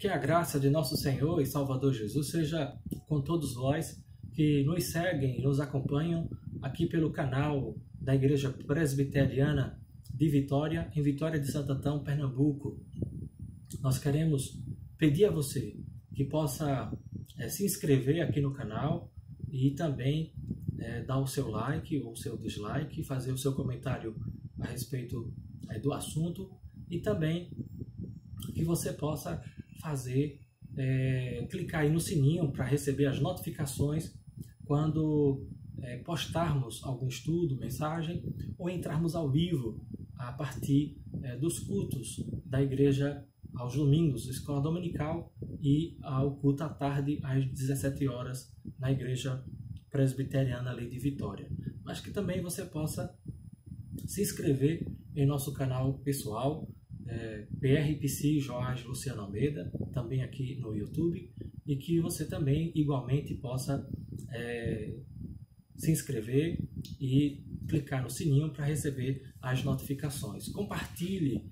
Que a graça de nosso Senhor e Salvador Jesus seja com todos vós que nos seguem e nos acompanham aqui pelo canal da Igreja Presbiteriana de Vitória, em Vitória de Santo Antão, Pernambuco. Nós queremos pedir a você que possa se inscrever aqui no canal e também dar o seu like ou o seu dislike, fazer o seu comentário a respeito do assunto e também que você possa clicar aí no sininho para receber as notificações quando postarmos algum estudo, mensagem ou entrarmos ao vivo a partir dos cultos da igreja aos domingos, escola dominical, e ao culto à tarde às 17 horas na igreja presbiteriana ali de Vitória. Mas que também você possa se inscrever em nosso canal pessoal, PRPC Jorge Luciano Almeida, também aqui no YouTube, e que você também igualmente possa se inscrever e clicar no sininho para receber as notificações. Compartilhe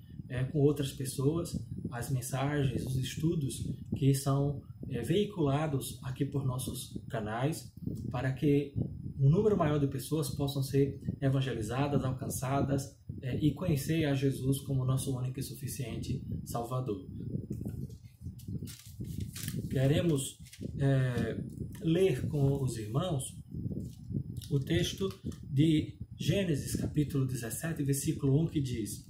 com outras pessoas as mensagens, os estudos que são veiculados aqui por nossos canais, para que um número maior de pessoas possam ser evangelizadas, alcançadas e conhecer a Jesus como nosso único e suficiente Salvador. Queremos ler com os irmãos o texto de Gênesis, capítulo 17, versículo 1, que diz: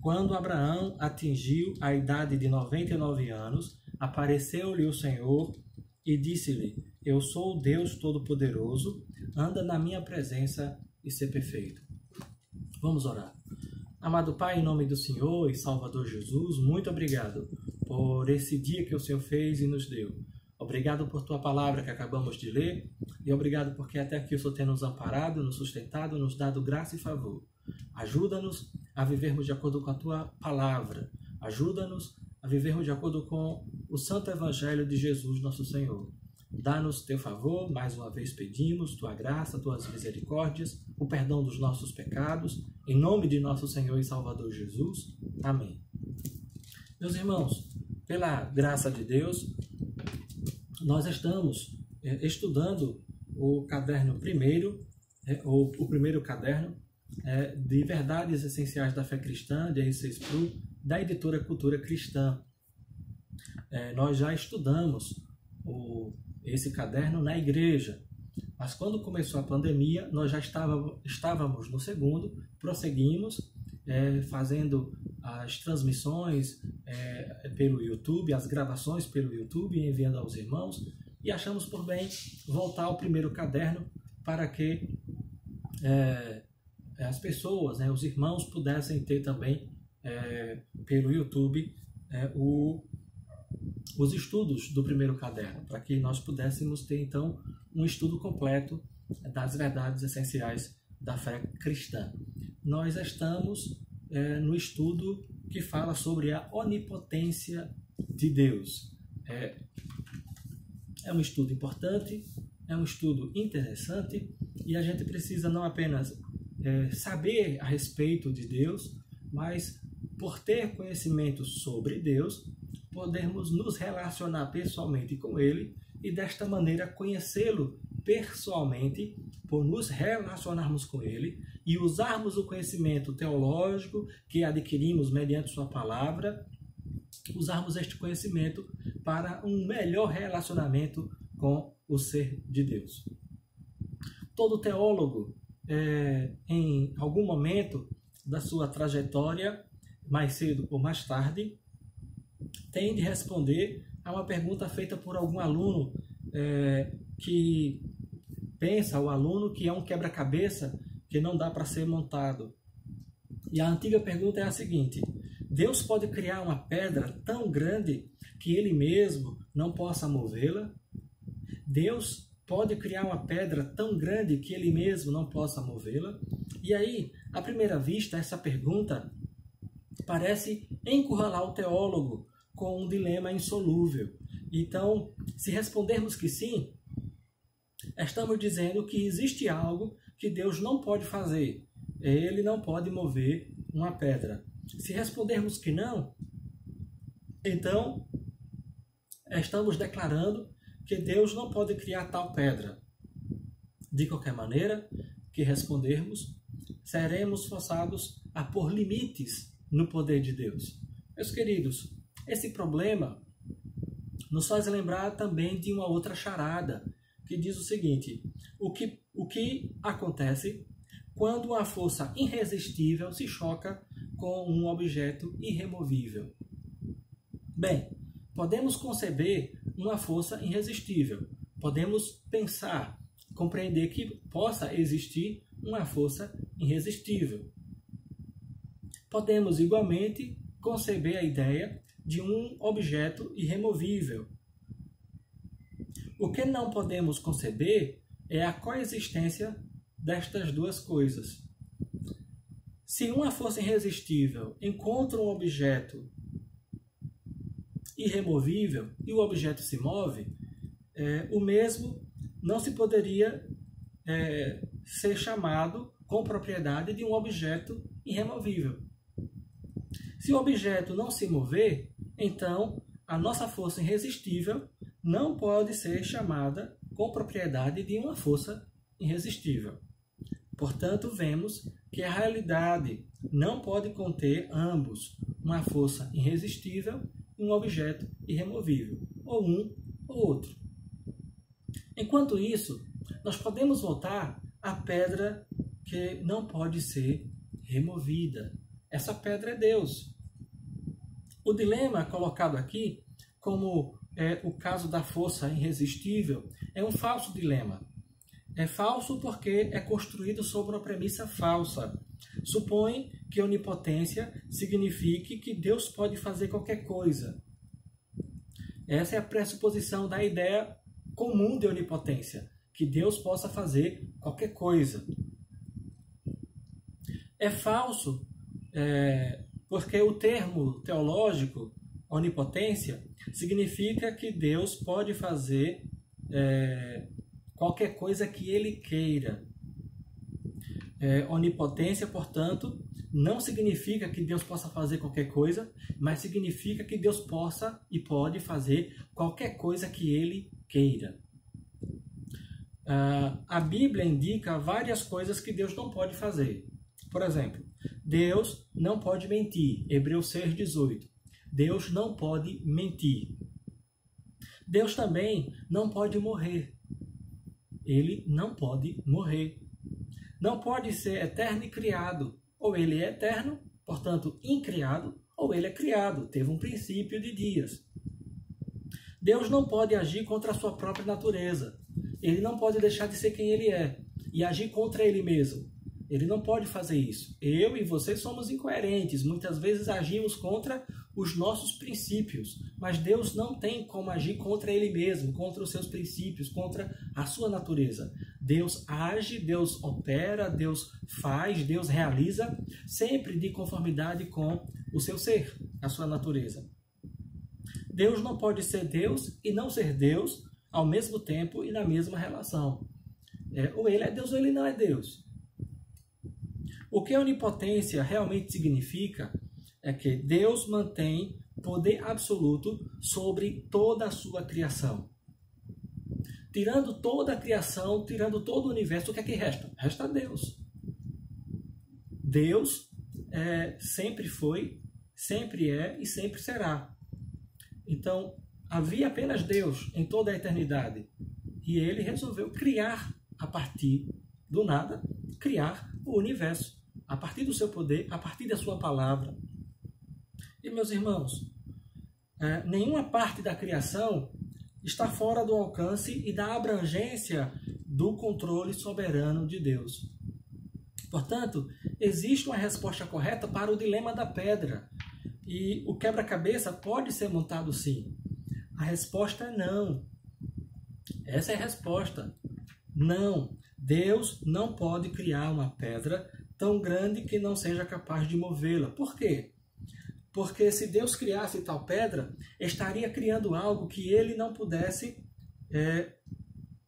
Quando Abraão atingiu a idade de 99 anos, apareceu-lhe o Senhor e disse-lhe: Eu sou o Deus Todo-Poderoso, anda na minha presença e ser perfeito. Vamos orar. Amado Pai, em nome do Senhor e Salvador Jesus, muito obrigado por esse dia que o Senhor fez e nos deu. Obrigado por tua palavra que acabamos de ler e obrigado porque até aqui o Senhor tem nos amparado, nos sustentado, nos dado graça e favor. Ajuda-nos a vivermos de acordo com a tua palavra. Ajuda-nos a vivermos de acordo com o santo evangelho de Jesus, nosso Senhor. Dá-nos teu favor, mais uma vez pedimos, tua graça, tuas misericórdias, o perdão dos nossos pecados, em nome de nosso Senhor e Salvador Jesus. Amém. Meus irmãos, pela graça de Deus, nós estamos estudando o caderno primeiro, o primeiro caderno de Verdades Essenciais da Fé Cristã, de R6 Pro, da editora Cultura Cristã. Nós já estudamos esse caderno na igreja, mas quando começou a pandemia, nós já estávamos no segundo, prosseguimos fazendo as transmissões pelo YouTube, as gravações pelo YouTube, enviando aos irmãos, e achamos por bem voltar ao primeiro caderno para que as pessoas, os irmãos, pudessem ter também pelo YouTube os estudos do primeiro caderno, para que nós pudéssemos ter então um estudo completo das verdades essenciais da fé cristã. Nós estamos no estudo que fala sobre a onipotência de Deus. É um estudo importante, é um estudo interessante, e a gente precisa não apenas saber a respeito de Deus, mas por ter conhecimento sobre Deus, podermos nos relacionar pessoalmente com Ele e desta maneira conhecê-lo pessoalmente, por nos relacionarmos com Ele e usarmos o conhecimento teológico que adquirimos mediante Sua palavra, usarmos este conhecimento para um melhor relacionamento com o ser de Deus. Todo teólogo, em algum momento da sua trajetória, mais cedo ou mais tarde, tem de responder a uma pergunta feita por algum aluno que pensa, o aluno, que é um quebra-cabeça que não dá para ser montado. E a antiga pergunta é a seguinte: Deus pode criar uma pedra tão grande que Ele mesmo não possa movê-la? Deus pode criar uma pedra tão grande que Ele mesmo não possa movê-la? E aí, à primeira vista, essa pergunta parece encurralar o teólogo com um dilema insolúvel. Então, se respondermos que sim, estamos dizendo que existe algo que Deus não pode fazer. Ele não pode mover uma pedra. Se respondermos que não, então estamos declarando que Deus não pode criar tal pedra. De qualquer maneira que respondermos, seremos forçados a pôr limites no poder de Deus. Meus queridos, esse problema nos faz lembrar também de uma outra charada, que diz o seguinte: o que acontece quando uma força irresistível se choca com um objeto irremovível? Bem, podemos conceber uma força irresistível. Podemos pensar, compreender que possa existir uma força irresistível. Podemos igualmente conceber a ideia de um objeto irremovível. O que não podemos conceber é a coexistência destas duas coisas. Se uma força irresistível encontra um objeto irremovível e o objeto se move, o mesmo não se poderia ser chamado com propriedade de um objeto irremovível. Se o objeto não se mover, então a nossa força irresistível não pode ser chamada com propriedade de uma força irresistível. Portanto, vemos que a realidade não pode conter ambos, uma força irresistível e um objeto irremovível, ou um ou outro. Enquanto isso, nós podemos voltar à pedra que não pode ser removida. Essa pedra é Deus. O dilema colocado aqui, como o caso da força irresistível, é um falso dilema. É falso porque é construído sobre uma premissa falsa. Supõe que a onipotência signifique que Deus pode fazer qualquer coisa. Essa é a pressuposição da ideia comum de onipotência, que Deus possa fazer qualquer coisa. É falso porque o termo teológico, onipotência, significa que Deus pode fazer qualquer coisa que Ele queira. Onipotência, portanto, não significa que Deus possa fazer qualquer coisa, mas significa que Deus possa e pode fazer qualquer coisa que Ele queira. A Bíblia indica várias coisas que Deus não pode fazer. Por exemplo, Deus não pode mentir. Hebreus 6,18. Deus não pode mentir. Deus também não pode morrer. Ele não pode morrer. Não pode ser eterno e criado. Ou ele é eterno, portanto incriado, ou ele é criado, teve um princípio de dias. Deus não pode agir contra a sua própria natureza. Ele não pode deixar de ser quem ele é e agir contra ele mesmo. Ele não pode fazer isso. Eu e você somos incoerentes. Muitas vezes agimos contra os nossos princípios. Mas Deus não tem como agir contra ele mesmo, contra os seus princípios, contra a sua natureza. Deus age, Deus opera, Deus faz, Deus realiza, sempre de conformidade com o seu ser, a sua natureza. Deus não pode ser Deus e não ser Deus ao mesmo tempo e na mesma relação. Ou ele é Deus ou ele não é Deus. O que a onipotência realmente significa é que Deus mantém poder absoluto sobre toda a sua criação. Tirando toda a criação, tirando todo o universo, o que é que resta? Resta Deus. Deus sempre foi, sempre é e sempre será. Então, havia apenas Deus em toda a eternidade. E ele resolveu criar, a partir do nada, criar o universo. A partir do seu poder, a partir da sua palavra. E, meus irmãos, nenhuma parte da criação está fora do alcance e da abrangência do controle soberano de Deus. Portanto, existe uma resposta correta para o dilema da pedra. E o quebra-cabeça pode ser montado sim. A resposta é não. Essa é a resposta. Não. Deus não pode criar uma pedra tão grande que não seja capaz de movê-la. Por quê? Porque se Deus criasse tal pedra, estaria criando algo que ele não pudesse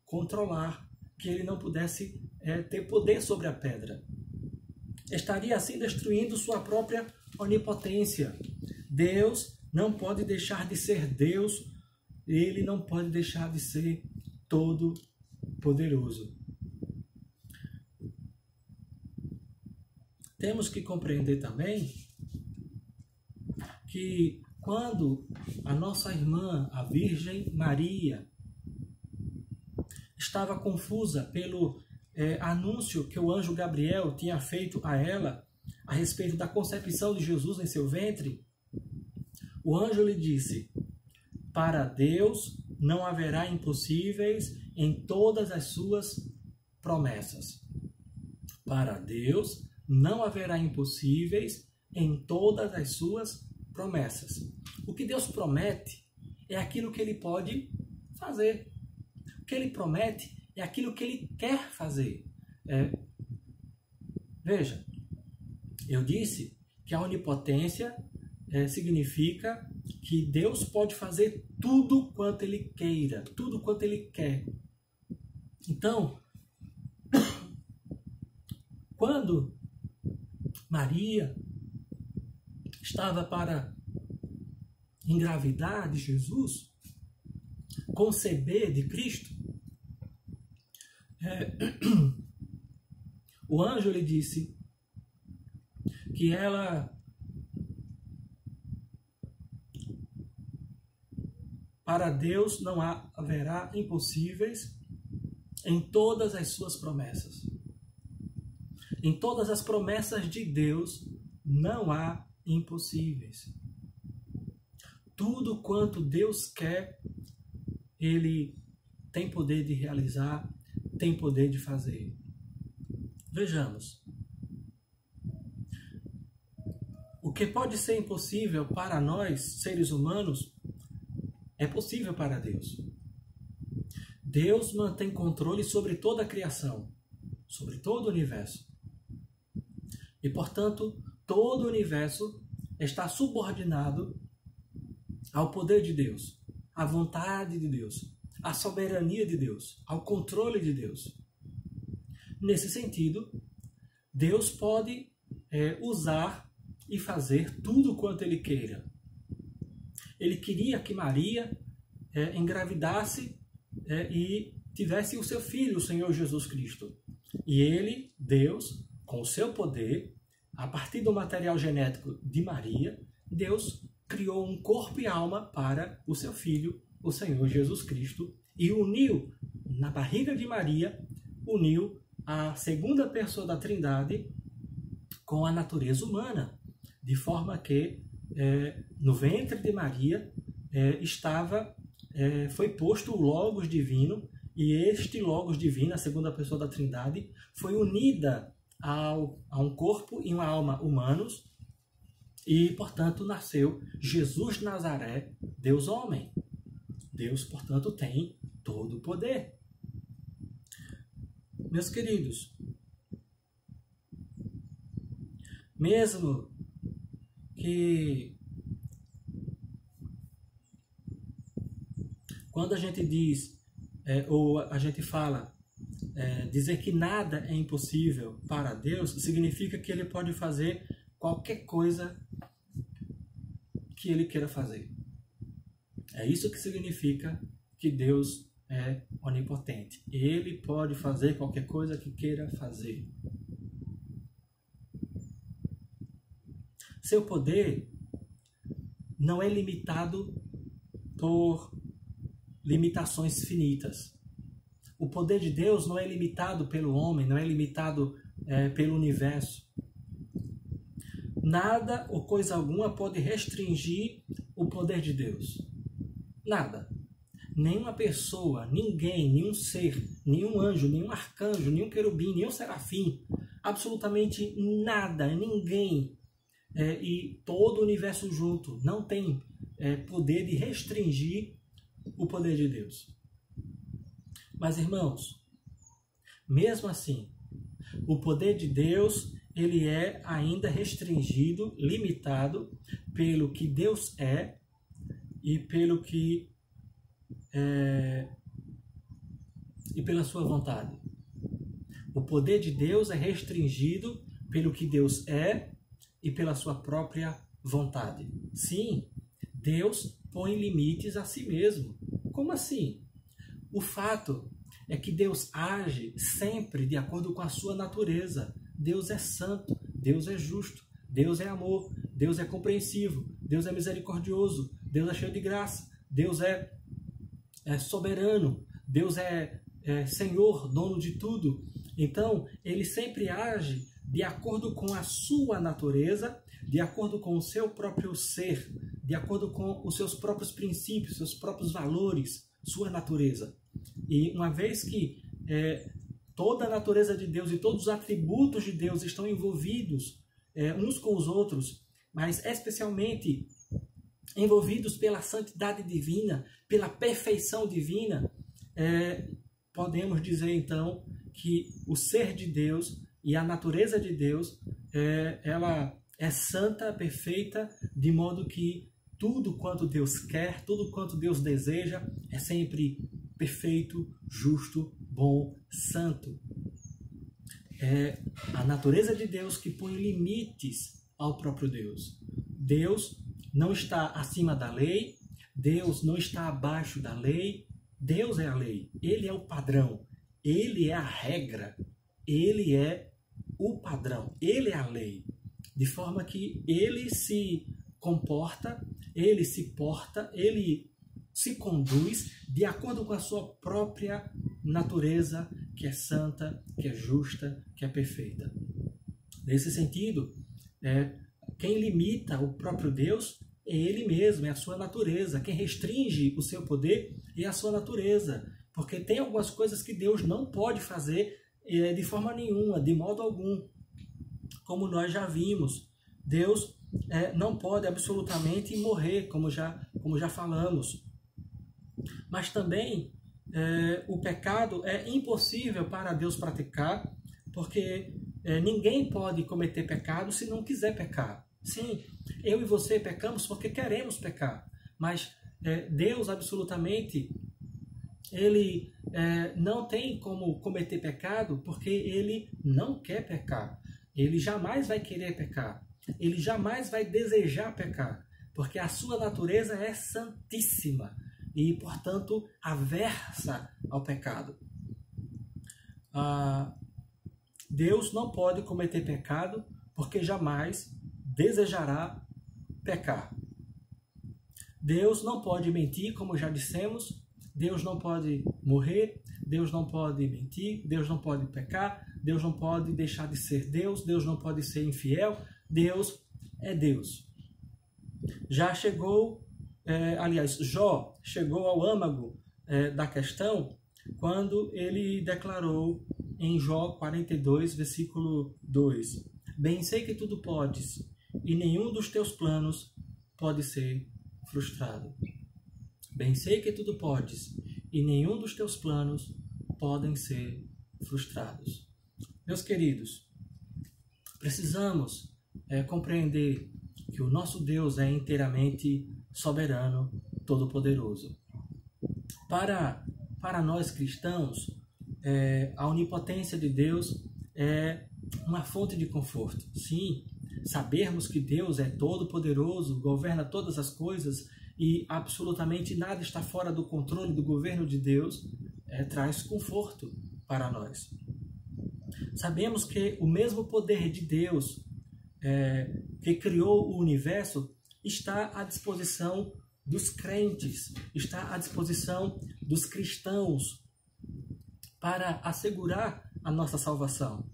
controlar, que ele não pudesse ter poder sobre a pedra. Estaria assim destruindo sua própria onipotência. Deus não pode deixar de ser Deus ele não pode deixar de ser todo poderoso. Temos que compreender também que quando a nossa irmã, a Virgem Maria, estava confusa pelo anúncio que o anjo Gabriel tinha feito a ela a respeito da concepção de Jesus em seu ventre, o anjo lhe disse: para Deus não haverá impossíveis em todas as suas promessas. Para Deus não haverá impossíveis em todas as suas promessas. O que Deus promete é aquilo que Ele pode fazer. O que Ele promete é aquilo que Ele quer fazer. Veja, eu disse que a onipotência significa que Deus pode fazer tudo quanto Ele queira, tudo quanto Ele quer. Então, quando Maria estava para engravidar de Jesus, conceber de Cristo, o anjo lhe disse que para Deus não haverá impossíveis em todas as suas promessas. Em todas as promessas de Deus não há impossíveis. Tudo quanto Deus quer, Ele tem poder de realizar, tem poder de fazer. Vejamos. O que pode ser impossível para nós, seres humanos, é possível para Deus. Deus mantém controle sobre toda a criação, sobre todo o universo. E, portanto, todo o universo está subordinado ao poder de Deus, à vontade de Deus, à soberania de Deus, ao controle de Deus. Nesse sentido, Deus pode usar e fazer tudo quanto Ele queira. Ele queria que Maria engravidasse e tivesse o seu filho, o Senhor Jesus Cristo. E Ele, Deus, com o seu poder, a partir do material genético de Maria, Deus criou um corpo e alma para o seu filho, o Senhor Jesus Cristo, e uniu na barriga de Maria, uniu a segunda pessoa da Trindade com a natureza humana, de forma que no ventre de Maria foi posto o Logos divino, e este Logos divino, a segunda pessoa da Trindade, foi unida a um corpo e uma alma humanos, e, portanto, nasceu Jesus Nazaré, Deus homem. Deus, portanto, tem todo o poder. Meus queridos, mesmo que quando a gente diz, ou a gente fala, dizer que nada é impossível para Deus, significa que Ele pode fazer qualquer coisa que Ele queira fazer. É isso que significa que Deus é onipotente. Ele pode fazer qualquer coisa que queira fazer. Seu poder não é limitado por limitações finitas. O poder de Deus não é limitado pelo homem, não é limitado pelo universo. Nada ou coisa alguma pode restringir o poder de Deus. Nada. Nenhuma pessoa, ninguém, nenhum ser, nenhum anjo, nenhum arcanjo, nenhum querubim, nenhum serafim, absolutamente nada, ninguém e todo o universo junto não tem poder de restringir o poder de Deus. Mas, irmãos, mesmo assim, o poder de Deus, ele é ainda restringido, limitado pelo que Deus é e pelo que e pela sua vontade. O poder de Deus é restringido pelo que Deus é e pela sua própria vontade. Sim, Deus põe limites a si mesmo. Como assim? O fato é que Deus age sempre de acordo com a sua natureza. Deus é santo, Deus é justo, Deus é amor, Deus é compreensivo, Deus é misericordioso, Deus é cheio de graça, Deus é soberano, Deus é Senhor, dono de tudo. Então, ele sempre age de acordo com a sua natureza, de acordo com o seu próprio ser, de acordo com os seus próprios princípios, seus próprios valores, sua natureza. E uma vez que toda a natureza de Deus e todos os atributos de Deus estão envolvidos uns com os outros, mas especialmente envolvidos pela santidade divina, pela perfeição divina, podemos dizer então que o ser de Deus e a natureza de Deus, ela é santa, perfeita, de modo que tudo quanto Deus quer, tudo quanto Deus deseja, é sempre perfeito, justo, bom, santo. É a natureza de Deus que põe limites ao próprio Deus. Deus não está acima da lei, Deus não está abaixo da lei, Deus é a lei, Ele é o padrão, Ele é a regra, Ele é o padrão, Ele é a lei. De forma que Ele se comporta, Ele se porta, Ele se conduz de acordo com a sua própria natureza, que é santa, que é justa, que é perfeita. Nesse sentido, quem limita o próprio Deus é Ele mesmo, é a sua natureza. Quem restringe o seu poder é a sua natureza. Porque tem algumas coisas que Deus não pode fazer de forma nenhuma, de modo algum. Como nós já vimos, Deus não pode absolutamente morrer, como já falamos. Mas também o pecado é impossível para Deus praticar, porque ninguém pode cometer pecado se não quiser pecar. Sim, eu e você pecamos porque queremos pecar, mas Deus absolutamente, Ele não tem como cometer pecado porque Ele não quer pecar. Ele jamais vai querer pecar. Ele jamais vai desejar pecar, porque a sua natureza é santíssima e, portanto, aversa ao pecado. Deus não pode cometer pecado porque jamais desejará pecar. Deus não pode mentir, como já dissemos. Deus não pode morrer, Deus não pode mentir, Deus não pode pecar, Deus não pode deixar de ser Deus, Deus não pode ser infiel, Deus é Deus. Já chegou, Jó chegou ao âmago da questão quando ele declarou em Jó 42, versículo 2: Bem sei que tudo podes, e nenhum dos teus planos pode ser frustrado. Bem sei que tudo podes, e nenhum dos teus planos podem ser frustrados. Meus queridos, precisamos compreender que o nosso Deus é inteiramente soberano, todo-poderoso. Para nós cristãos, a onipotência de Deus é uma fonte de conforto. Sim, sabermos que Deus é todo-poderoso, governa todas as coisas e absolutamente nada está fora do controle do governo de Deus, traz conforto para nós. Sabemos que o mesmo poder de Deus que criou o universo está à disposição dos crentes, está à disposição dos cristãos para assegurar a nossa salvação.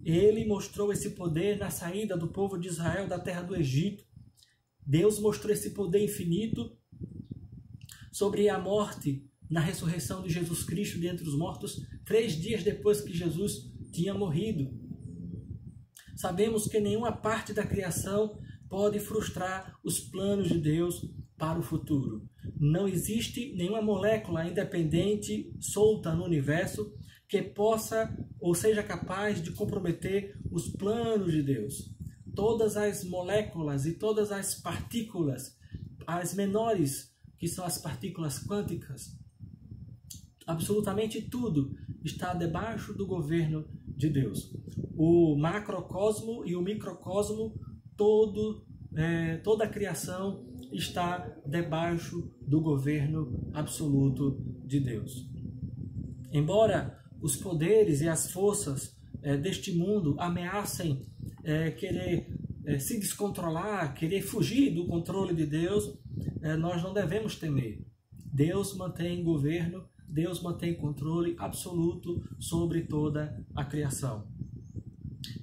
Ele mostrou esse poder na saída do povo de Israel da terra do Egito. Deus mostrou esse poder infinito sobre a morte, na ressurreição de Jesus Cristo dentre os mortos, 3 dias depois que Jesus tinha morrido. Sabemos que nenhuma parte da criação pode frustrar os planos de Deus para o futuro. Não existe nenhuma molécula independente, solta no universo, que possa ou seja capaz de comprometer os planos de Deus. Todas as moléculas e todas as partículas, as menores, que são as partículas quânticas, absolutamente tudo está debaixo do governo de Deus. O macrocosmo e o microcosmo, toda a criação está debaixo do governo absoluto de Deus. Embora os poderes e as forças deste mundo ameacem querer se descontrolar, querer fugir do controle de Deus, nós não devemos temer. Deus mantém governo, Deus mantém controle absoluto sobre toda a criação.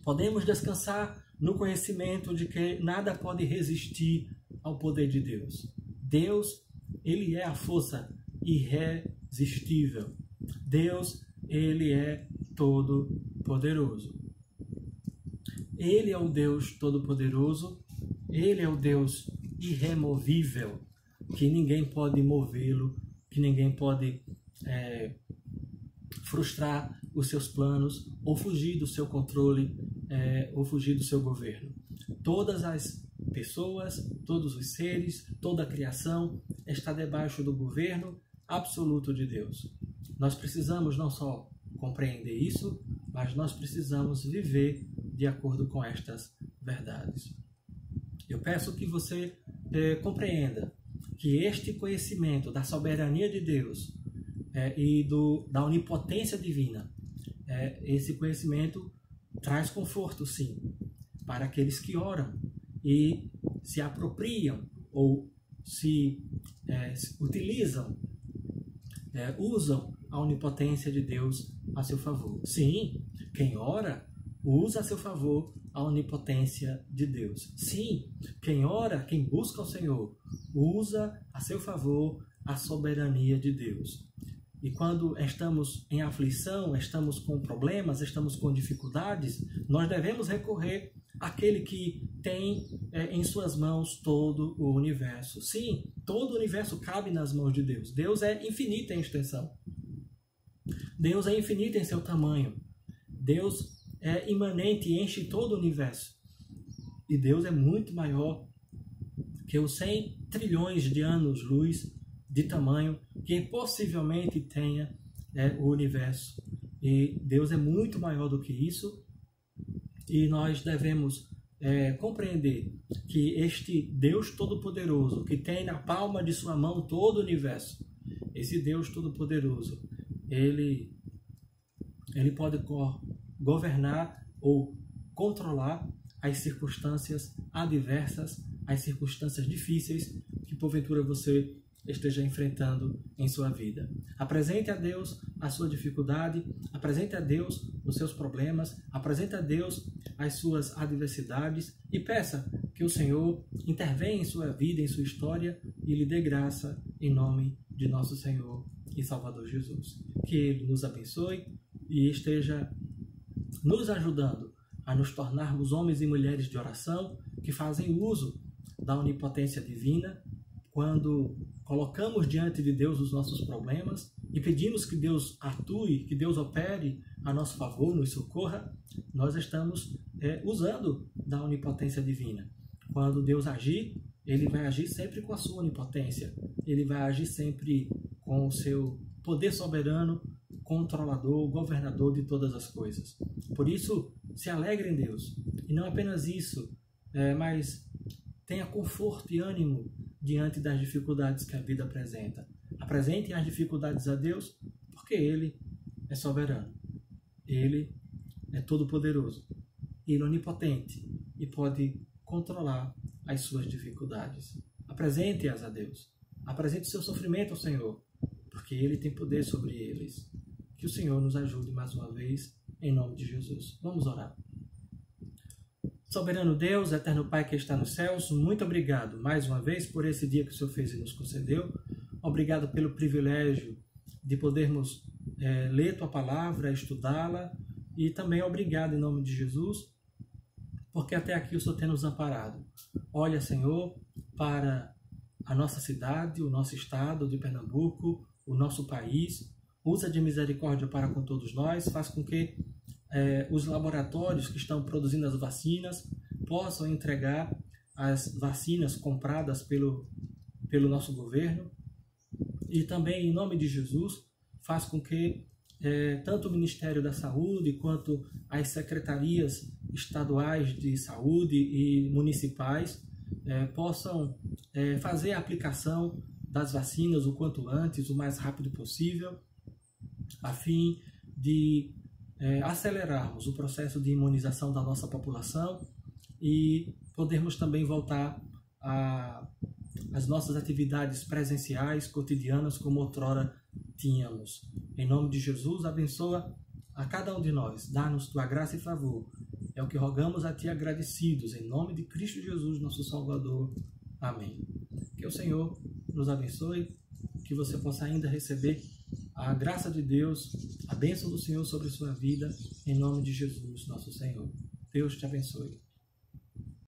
Podemos descansar no conhecimento de que nada pode resistir ao poder de Deus. Deus, ele é a força irresistível. Deus, ele é todo-poderoso. Ele é o Deus todo-poderoso, ele é o Deus irremovível, que ninguém pode movê-lo, que ninguém pode frustrar os seus planos, ou fugir do seu controle, ou fugir do seu governo. Todas as pessoas, todos os seres, toda a criação está debaixo do governo absoluto de Deus. Nós precisamos não só compreender isso, mas nós precisamos viver de acordo com estas verdades. Eu peço que você compreenda que este conhecimento da soberania de Deus e da onipotência divina, esse conhecimento traz conforto, sim, para aqueles que oram e se apropriam ou se utilizam, usam a onipotência de Deus a seu favor. Sim, quem ora usa a seu favor a onipotência de Deus. Sim, quem ora, quem busca o Senhor, usa a seu favor a soberania de Deus. E quando estamos em aflição, estamos com problemas, estamos com dificuldades, nós devemos recorrer àquele que tem em suas mãos todo o universo. Sim, todo o universo cabe nas mãos de Deus. Deus é infinito em extensão. Deus é infinito em seu tamanho. Deus é imanente e enche todo o universo. E Deus é muito maior que os 100 trilhões de anos-luz de tamanho que possivelmente tenha o universo. E Deus é muito maior do que isso. E nós devemos compreender que este Deus Todo-Poderoso, que tem na palma de sua mão todo o universo, esse Deus Todo-Poderoso, ele pode governar ou controlar as circunstâncias adversas, as circunstâncias difíceis que porventura você esteja enfrentando em sua vida. Apresente a Deus a sua dificuldade, apresente a Deus os seus problemas, apresente a Deus as suas adversidades e peça que o Senhor intervenha em sua vida, em sua história e lhe dê graça em nome de nosso Senhor e Salvador Jesus. Que Ele nos abençoe e esteja nos ajudando a nos tornarmos homens e mulheres de oração que fazem uso da onipotência divina quando colocamos diante de Deus os nossos problemas e pedimos que Deus atue, que Deus opere a nosso favor, nos socorra. Nós estamos usando da onipotência divina. Quando Deus agir, Ele vai agir sempre com a sua onipotência. Ele vai agir sempre com o seu poder soberano, controlador, governador de todas as coisas. Por isso, se alegre em Deus. E não apenas isso, mas tenha conforto e ânimo diante das dificuldades que a vida apresenta. Apresente as dificuldades a Deus, porque Ele é soberano. Ele é todo-poderoso. Ele é onipotente e pode controlar as suas dificuldades. Apresente-as a Deus. Apresente o seu sofrimento ao Senhor, porque Ele tem poder sobre eles. Que o Senhor nos ajude mais uma vez, em nome de Jesus. Vamos orar. Soberano Deus, eterno Pai que está nos céus, muito obrigado mais uma vez por esse dia que o Senhor fez e nos concedeu. Obrigado pelo privilégio de podermos ler Tua Palavra, estudá-la, e também obrigado em nome de Jesus, porque até aqui o Senhor tem nos amparado. Olha, Senhor, para a nossa cidade, o nosso estado de Pernambuco, o nosso país. Usa de misericórdia para com todos nós, faz com que os laboratórios que estão produzindo as vacinas possam entregar as vacinas compradas pelo nosso governo. E também, em nome de Jesus, faz com que tanto o Ministério da Saúde quanto as secretarias estaduais de saúde e municipais possam fazer a aplicação das vacinas o quanto antes, o mais rápido possível, a fim de acelerarmos o processo de imunização da nossa população e podermos também voltar às nossas atividades presenciais, cotidianas, como outrora tínhamos. Em nome de Jesus, abençoa a cada um de nós, dá-nos tua graça e favor. É o que rogamos a ti agradecidos, em nome de Cristo Jesus, nosso Salvador. Amém. Que o Senhor nos abençoe, que você possa ainda receber a graça de Deus, a bênção do Senhor sobre a sua vida, em nome de Jesus, nosso Senhor. Deus te abençoe.